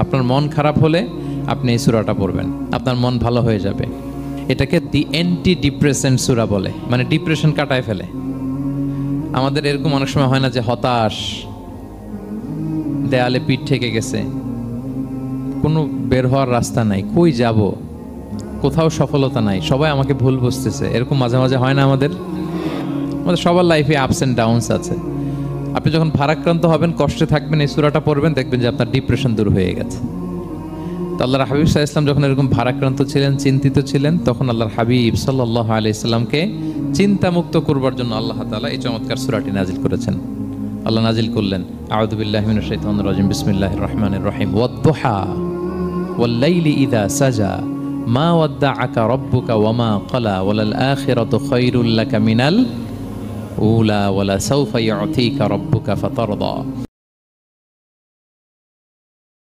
আপনার মন খারাপ হলে আপনি এই সূরাটা পড়বেন, আপনার মন ভালো হয়ে যাবে। এটাকে দি অ্যান্টি ডিপ্রেসেন্ট সূরা বলে, মানে ডিপ্রেশন কাটায় ফেলে। আমাদের এরকম অনেক সময় হয় না যে হতাশ, দেয়ালে পিঠ ঠেকে গেছে, কোনো বের হওয়ার রাস্তা নাই, কই যাব, কোথাও সফলতা নাই, সবাই আমাকে ভুল বুঝতেছে, এরকম মাঝে মাঝে হয় না? আমাদের সবার লাইফে আপস অ্যান্ড ডাউনস আছে। আপনি যখন ভারাক্রান্ত হবেন, কষ্টে থাকবেন, এই সূরাটা পড়বেন, দেখবেন যে আপনার ডিপ্রেশন দূর হয়ে গেছে। তো আল্লাহর হাবিব সাল্লাল্লাহু আলাইহি ওয়াসাল্লাম যখন এরকম ভারাক্রান্ত ছিলেন, চিন্তিত ছিলেন, তখন আল্লাহর হাবিব সাল্লাল্লাহু আলাইহি ওয়াসাল্লামকে চিন্তামুক্ত করবার জন্য আল্লাহ তাআলা এই চমৎকার সূরাটি নাজিল করেছেন। আল্লাহ নাজিল করলেন, আউযু বিল্লাহি মিনাশ শাইতানির রাজিম, বিসমিল্লাহির রহমানির রহিম, ওয়াদ-দুহা ওয়াল-লাইলি ইযা সাজা মা ওয়াদ্দাআকা রাব্বুকা ওয়া মা ক্বালা ওয়ালাল আখিরাতু খায়রুল লাকা মিনাল উলা ওয়ালা সাওফা ইউতিকা রাব্বুকা ফাতারদা।